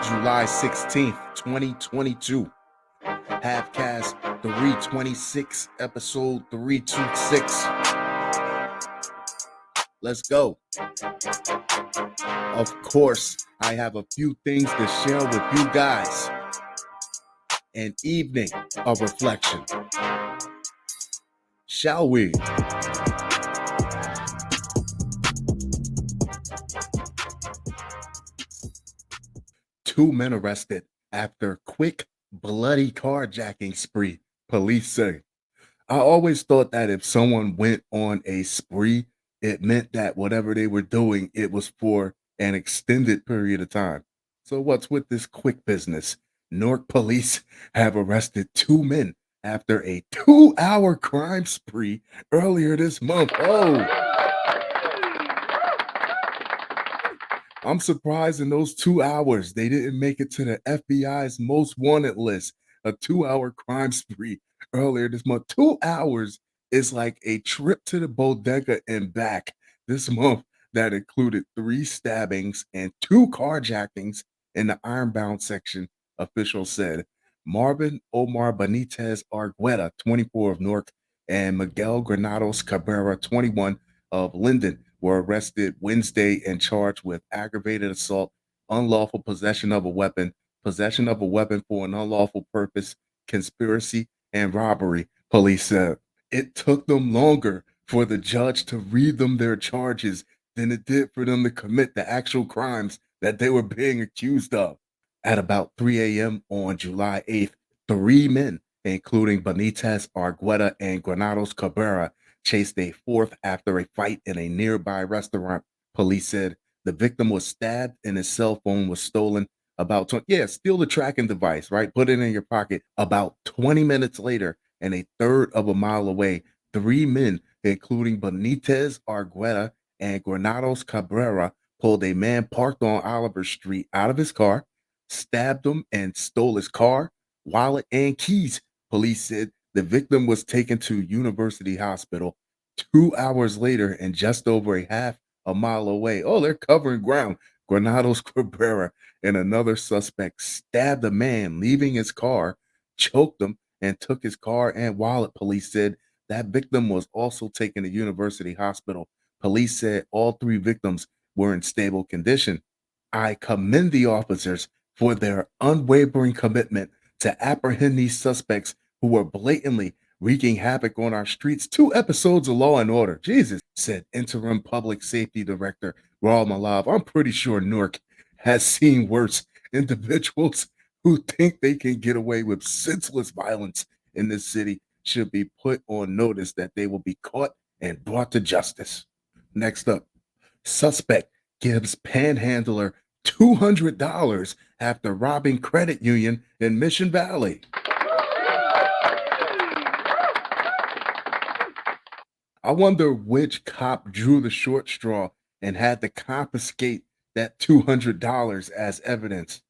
July 16th, 2022. Halfcast 326, episode 326. Let's go. Of course, I have a few things to share with you guys. An evening of reflection. Shall we? Two men arrested after quick, bloody carjacking spree, police say. I always thought that if someone went on a spree, it meant that whatever they were doing, it was for an extended period of time. So what's with this quick business? Newark police have arrested two men after a 2-hour crime spree earlier this month. Oh, I'm surprised in those 2 hours they didn't make it to the FBI's most wanted list. A 2-hour crime spree earlier this month. 2 hours is like a trip to the bodega and back this month that included 3 stabbings and 2 carjackings in the Ironbound section, officials said. Marvin Omar Benitez Argueta, 24 of Newark, and Miguel Granados Cabrera, 21 of Linden, were arrested Wednesday and charged with aggravated assault, unlawful possession of a weapon for an unlawful purpose, conspiracy, and robbery, police said. It took them longer for the judge to read them their charges than it did for them to commit the actual crimes that they were being accused of. At about 3 a.m. on July 8th, 3 men, including Benitez Argueta and Granados Cabrera, chased a fourth after a fight in a nearby restaurant. Police said the victim was stabbed and his cell phone was stolen. Steal the tracking device, right? Put it in your pocket. About 20 minutes later, and a third of a mile away, 3 men, including Benitez Argueta and Granados Cabrera, pulled a man parked on Oliver Street out of his car, stabbed him, and stole his car, wallet, and keys. Police said the victim was taken to University Hospital 2 hours later and just over a half a mile away. Oh, they're covering ground. Granados Cabrera and another suspect stabbed a man leaving his car, choked him, and took his car and wallet. Police said that victim was also taken to University Hospital. Police said all 3 victims were in stable condition. I commend the officers for their unwavering commitment to apprehend these suspects who were blatantly wreaking havoc on our streets. 2 episodes of Law and Order. Jesus, said interim public safety director Raul Malav. I'm pretty sure Newark has seen worse. Individuals who think they can get away with senseless violence in this city should be put on notice that they will be caught and brought to justice. Next up, suspect gives panhandler $200 after robbing credit union in Mission Valley. I wonder which cop drew the short straw and had to confiscate that $200 as evidence.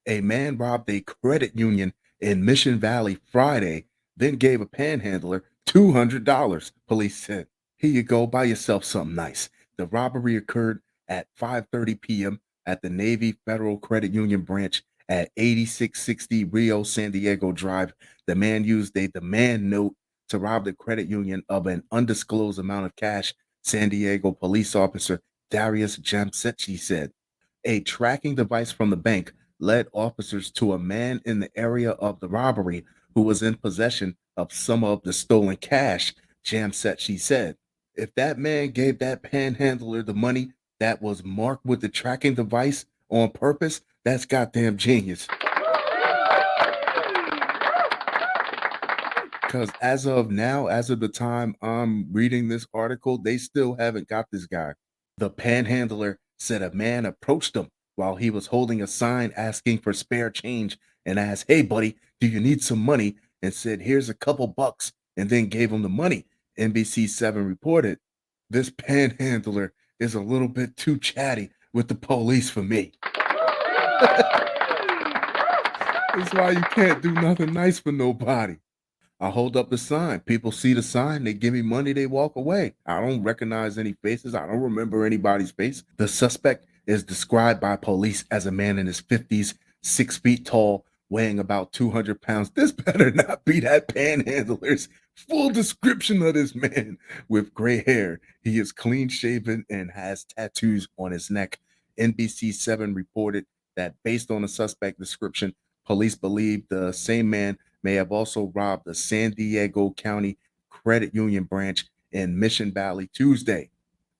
A man robbed a credit union in Mission Valley Friday, then gave a panhandler $200, police said. Here you go, buy yourself something nice. The robbery occurred at 5:30 p.m. at the Navy Federal Credit Union branch at 8660 Rio San Diego Drive. The man used a demand note to rob the credit union of an undisclosed amount of cash, San Diego police officer Darius Jamsechi said. A tracking device from the bank led officers to a man in the area of the robbery who was in possession of some of the stolen cash, Jamsechi said. If that man gave that panhandler the money that was marked with the tracking device on purpose, that's goddamn genius. Because as of now, as of the time I'm reading this article, they still haven't got this guy. The panhandler said a man approached him while he was holding a sign asking for spare change and asked, "Hey, buddy, do you need some money?" and said, "Here's a couple bucks," and then gave him the money. NBC7 reported. This panhandler is a little bit too chatty with the police for me. That's why you can't do nothing nice for nobody. I hold up the sign. People see the sign, they give me money, they walk away. I don't recognize any faces. I don't remember anybody's face. The suspect is described by police as a man in his 50s 6 feet tall, weighing about 200 pounds. This better not be that panhandler's full description of this man with gray hair. He is clean shaven and has tattoos on his neck. NBC7 reported that based on the suspect description, police believe the same man may have also robbed the San Diego County Credit Union branch in Mission Valley Tuesday.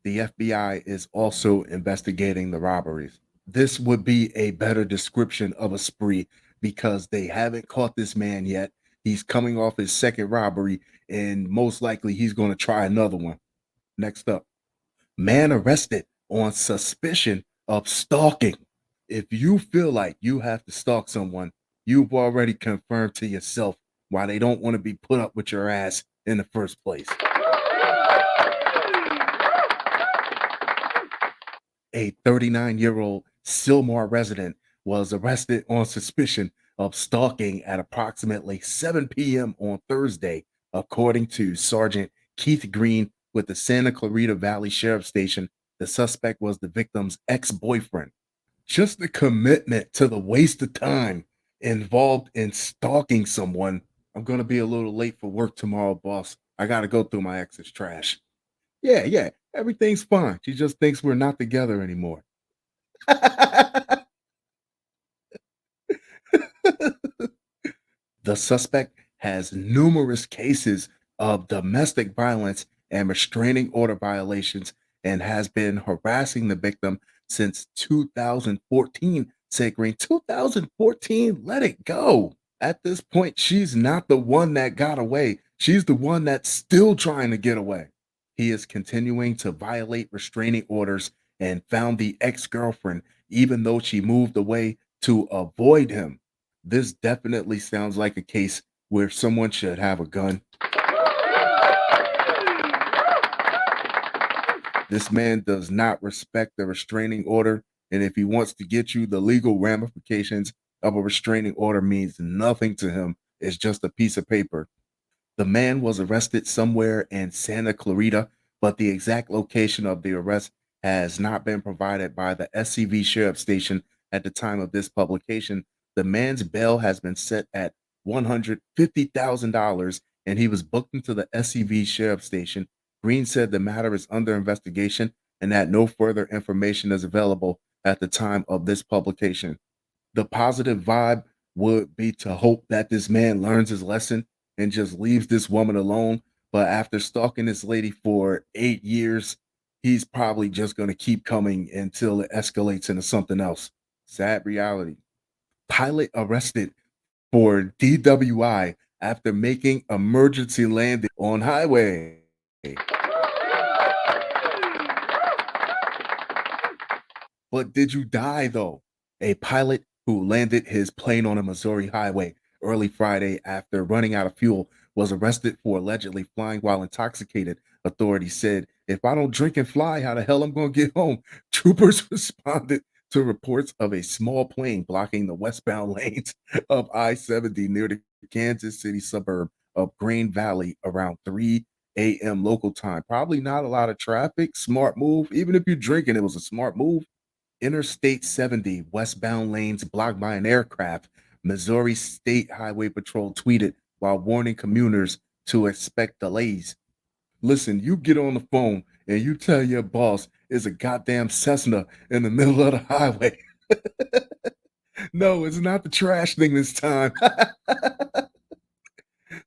The FBI is also investigating the robberies. This would be a better description of a spree because they haven't caught this man yet. He's coming off his second robbery, and most likely he's going to try another one. Next up, man arrested on suspicion of stalking. If you feel like you have to stalk someone, you've already confirmed to yourself why they don't want to be put up with your ass in the first place. A 39-year-old Sylmar resident was arrested on suspicion of stalking at approximately 7 p.m. on Thursday, according to Sergeant Keith Green with the Santa Clarita Valley Sheriff Station. The suspect was the victim's ex-boyfriend. Just the commitment to the waste of time involved in stalking someone. I'm going to be a little late for work tomorrow, boss. I got to go through my ex's trash. Yeah, yeah, everything's fine. She just thinks we're not together anymore. The suspect has numerous cases of domestic violence and restraining order violations and has been harassing the victim since 2014. Said Green, 2014, let it go. At this point, she's not the one that got away. She's the one that's still trying to get away. He is continuing to violate restraining orders and found the ex girlfriend, even though she moved away to avoid him. This definitely sounds like a case where someone should have a gun. This man does not respect the restraining order. And if he wants to get you, the legal ramifications of a restraining order means nothing to him. It's just a piece of paper. The man was arrested somewhere in Santa Clarita, but the exact location of the arrest has not been provided by the SCV Sheriff Station at the time of this publication. The man's bail has been set at $150,000 and he was booked into the SCV Sheriff Station. Green said the matter is under investigation and that no further information is available at the time of this publication. The positive vibe would be to hope that this man learns his lesson and just leaves this woman alone. But after stalking this lady for 8 years, he's probably just going to keep coming until it escalates into something else. Sad reality. Pilot arrested for DWI after making emergency landing on highway. But did you die though? A pilot who landed his plane on a Missouri highway early Friday after running out of fuel was arrested for allegedly flying while intoxicated. Authorities said, if I don't drink and fly, how the hell I'm going to get home? Troopers responded to reports of a small plane blocking the westbound lanes of I-70 near the Kansas City suburb of Green Valley around 3 a.m. local time. Probably not a lot of traffic. Smart move. Even if you're drinking, it was a smart move. Interstate 70 westbound lanes blocked by an aircraft, Missouri State Highway Patrol tweeted while warning commuters to expect delays. Listen, you get on the phone and you tell your boss it's a goddamn Cessna in the middle of the highway. No, it's not the trash thing this time.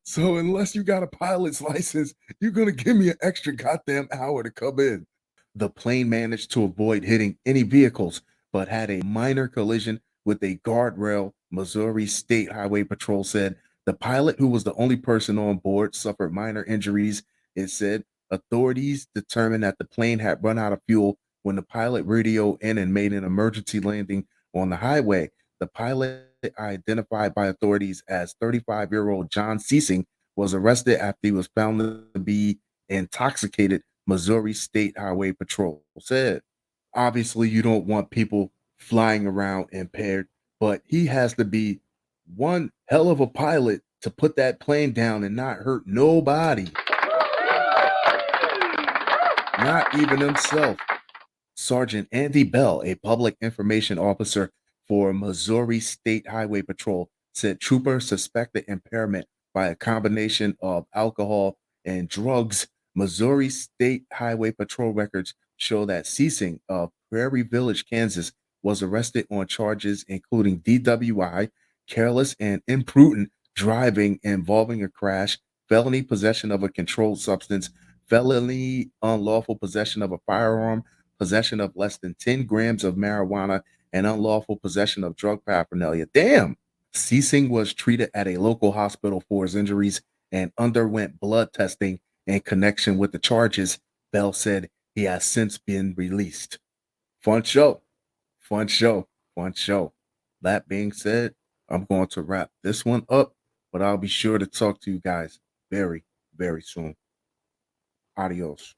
So unless you got a pilot's license, you're gonna give me an extra goddamn hour to come in. The plane managed to avoid hitting any vehicles, but had a minor collision with a guardrail, Missouri State Highway Patrol said. The pilot, who was the only person on board, suffered minor injuries. It said authorities determined that the plane had run out of fuel when the pilot radioed in and made an emergency landing on the highway. The pilot, identified by authorities as 35-year-old John Ceasing, was arrested after he was found to be intoxicated, Missouri State Highway Patrol said. Obviously, you don't want people flying around impaired, but he has to be one hell of a pilot to put that plane down and not hurt nobody, not even himself. Sergeant Andy Bell, a public information officer for Missouri State Highway Patrol said troopers suspected impairment by a combination of alcohol and drugs. Missouri State Highway Patrol records show that Ceasing of Prairie Village, Kansas, was arrested on charges including DWI, careless and imprudent driving involving a crash, felony possession of a controlled substance, felony unlawful possession of a firearm, possession of less than 10 grams of marijuana, and unlawful possession of drug paraphernalia. Damn. Ceasing was treated at a local hospital for his injuries and underwent blood testing in connection with the charges. Bell said he has since been released. Fun show. Fun show. Fun show. That being said, I'm going to wrap this one up, but I'll be sure to talk to you guys very, very soon. Adios.